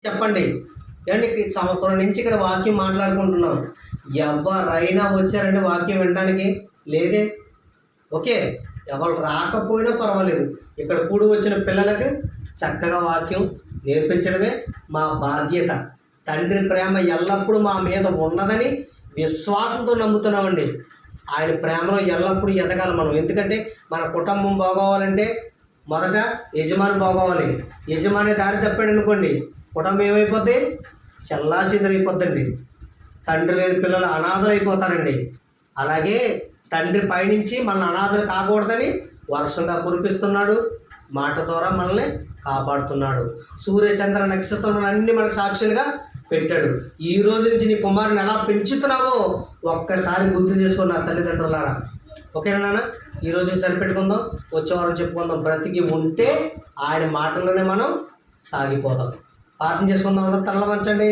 చెప్పండి. ఏండి సంవత్సరం నుంచి ఇక్కడ వాక్యం మాట్లాడుకుంటున్నాం. ఎవరైనా వచ్చారండి వాక్యం వినడానికి? లేదే. ఓకే, ఎవరు రాకపోయినా పర్వాలేదు, ఇక్కడ కూడి వచ్చిన పిల్లలకి చక్కగా వాక్యం నేర్పించడమే మా బాధ్యత. తండ్రి ప్రేమ ఎల్లప్పుడూ మా మీద ఉన్నదని విశ్వాసంతో నమ్ముతున్నామండి. ఆయన ప్రేమలో ఎల్లప్పుడూ ఎదగాలి మనం. ఎందుకంటే మన కుటుంబం బాగోవాలంటే మొదట యజమాని బాగోవాలి. యజమాని దారి తప్పాడు అనుకోండి, కుటుంబం ఏమైపోద్ది? చెల్లాచెదరైపోద్దండి. తండ్రి లేని పిల్లలు అనాథలు అయిపోతారండి. అలాగే తండ్రి పైనుంచి మన అనాథలు కాకూడదని వర్షంగా కురిపిస్తున్నాడు, మాట ద్వారా మనల్ని కాపాడుతున్నాడు. సూర్య చంద్ర నక్షత్రాలన్నీ మనకు సాక్షులుగా పెట్టాడు. ఈ రోజు నుంచి నీ కుమారుని ఎలా పెంచుతున్నావో ఒక్కసారి గుర్తు చేసుకున్న నా తల్లిదండ్రులారా. ఓకేనా నాన్న? ఈరోజు సరిపెట్టుకుందాం, వచ్చే వారం చెప్పుకుందాం. బ్రతికి ఉంటే ఆయన మాటల్లోనే మనం సాగిపోదాం. ప్రార్థన చేసుకుందాం. అందరూ తల్ల వంచండి.